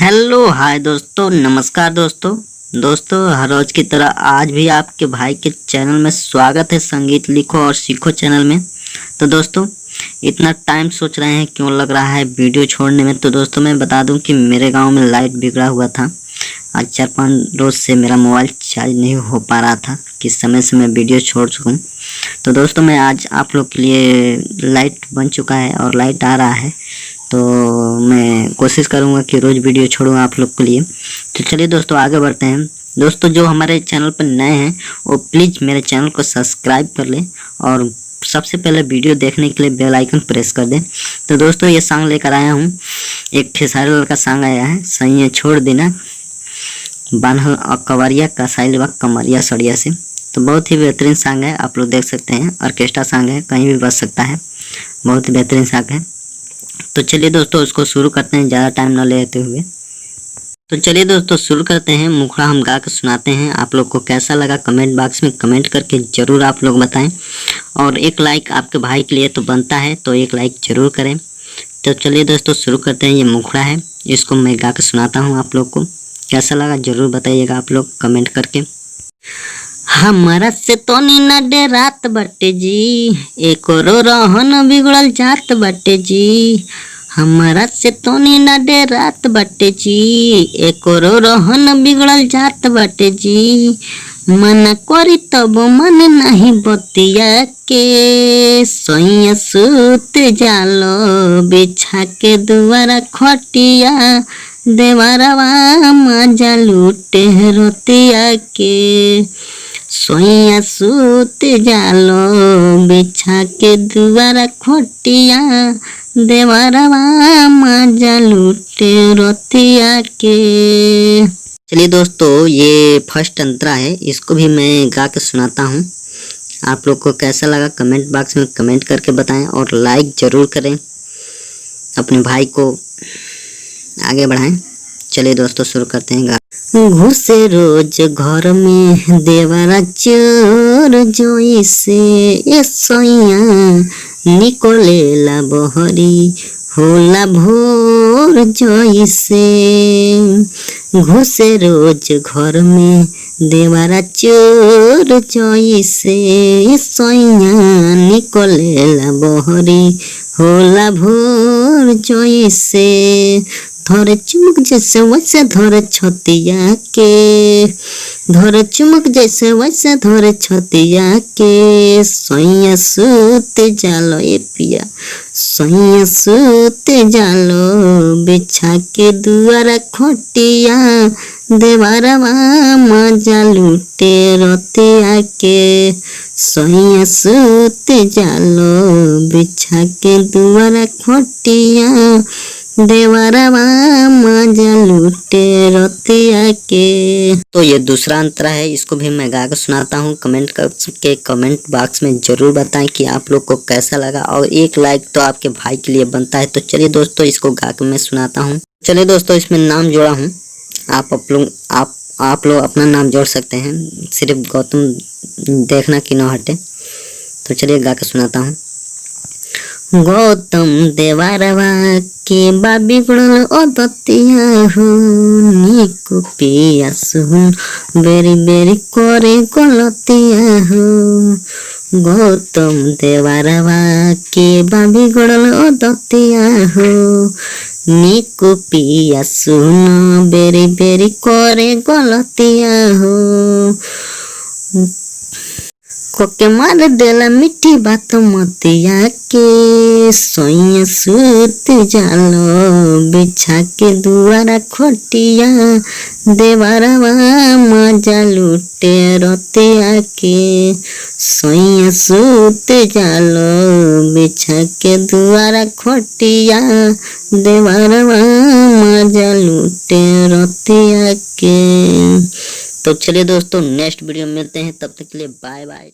Hello hi दोस्तों, नमस्कार दोस्तों हर रोज की तरह आज भी आपके भाई के चैनल में स्वागत है। संगीत लिखो और सीखो चैनल में। तो दोस्तों इतना टाइम सोच रहे हैं क्यों लग रहा है वीडियो छोड़ने में। तो दोस्तों मैं बता दूं कि मेरे गांव में लाइट बिगड़ा हुआ था। आज 4-5 रोज से मेरा मोबाइल चार्ज नहीं हो पा रहा था। किस समय से मैं वीडियो छोड़ चुका हूँ। तो दोस्तों मैं आज आप लोग के लिए लाइट बन चुका है और लाइट आ रहा है। तो मैं कोशिश करूंगा कि रोज़ वीडियो छोड़ूँ आप लोग के लिए। तो चलिए दोस्तों आगे बढ़ते हैं। दोस्तों जो हमारे चैनल पर नए हैं वो प्लीज़ मेरे चैनल को सब्सक्राइब कर लें और सबसे पहले वीडियो देखने के लिए बेल आइकन प्रेस कर दें। तो दोस्तों ये सॉन्ग लेकर आया हूँ, एक खेसारी लाल का सॉन्ग आया है, सही है छोड़ देना बान्हल कवरिया का साइल व कमरिया सड़िया से। तो बहुत ही बेहतरीन सॉन्ग है, आप लोग देख सकते हैं। ऑर्केस्ट्रा सॉन्ग है, कहीं भी बज सकता है, बहुत ही बेहतरीन सॉन्ग है। तो चलिए दोस्तों उसको शुरू करते हैं ज़्यादा टाइम न लेते हुए। तो चलिए दोस्तों शुरू करते हैं। मुखड़ा हम गा के सुनाते हैं। आप लोग को कैसा लगा कमेंट बॉक्स में कमेंट करके ज़रूर आप लोग बताएं। और एक लाइक आपके भाई के लिए तो बनता है, तो एक लाइक ज़रूर करें। तो चलिए दोस्तों शुरू करते हैं। ये मुखड़ा है, इसको मैं गा के सुनाता हूँ। आप लोग को कैसा लगा ज़रूर बताइएगा आप लोग कमेंट करके। हमारा से तोनी न डेरात बटे जी, एको रहन बिगड़ल जात बटे जी। हमारा से तोनी न डेरात बटे जी, एको रहन बिगड़ल जात बटे जी। मना करी तब मन नहीं बतिया के, सोइया सूत जालो बिछा के दुआरा खटिया। देवरवा मजा लूटे रोतिया के, सोइया सूत जालो बिछा के दुआरा खटिया। देवरवा मजा लूटे रोतिया के। चलिए दोस्तों ये फर्स्ट अंतरा है, इसको भी मैं गा के सुनाता हूँ। आप लोग को कैसा लगा कमेंट बॉक्स में कमेंट करके बताएं और लाइक ज़रूर करें, अपने भाई को आगे बढ़ाएं। चलिए दोस्तों शुरू करते हैं। घुसे रोज घर में देवरा चोर जोई से, ये सोइया निकोलेला बहरी होला भोर जोई से। घुसे रोज घर में देवरा चोर जोई से, ये सोइया निकोलेला बहरी होला भोर जोई से। धरे चुमुक जैसे वैसे धरे छतिया के, धरे चुमुक जैसे वैसे धरे छतिया के। सोइया सूत जालो ये पिया, सोइया सूत जालो बिछा के दुआरा खटिया। देवरवा मजा लूटे रोतिया के, सोइया सूत जालो बिछा के दुआरा खटिया। देवरवा मजा लूटे रोतिया के। तो ये दूसरा अंतरा है, इसको भी मैं गा के सुनाता हूँ। कमेंट करके कमेंट बॉक्स में जरूर बताएं कि आप लोग को कैसा लगा और एक लाइक तो आपके भाई के लिए बनता है। तो चलिए दोस्तों इसको गा के मैं सुनाता हूँ। चलिए दोस्तों इसमें नाम जोड़ा हूँ, आप लोग अपना नाम जोड़ सकते हैं, सिर्फ गौतम देखना कि न हटे। तो चलिए गा के सुनाता हूँ। गौतम देवरवा के बाबी गुड़ल ओदतिया हो, निको पिया सुन बेरी बेरी करे गलतिया हो। गौतम देवरवा के बाबी गुड़ल ओदतिया हो, निको पिया सुन बेरी बेरी करे गलतिया हो। कोके मार देला मिठी बात मतिया के, सोइया सूत जालो बिछा के दुआरा खटिया। देवरवा मजा लूटे रोतिया के, सोइया सूत जालो बिछा के दुआरा खटिया। देवरवा मजा लूटे रोतिया के। तो चलिए दोस्तों नेक्स्ट वीडियो में मिलते हैं, तब तक के लिए बाय बाय।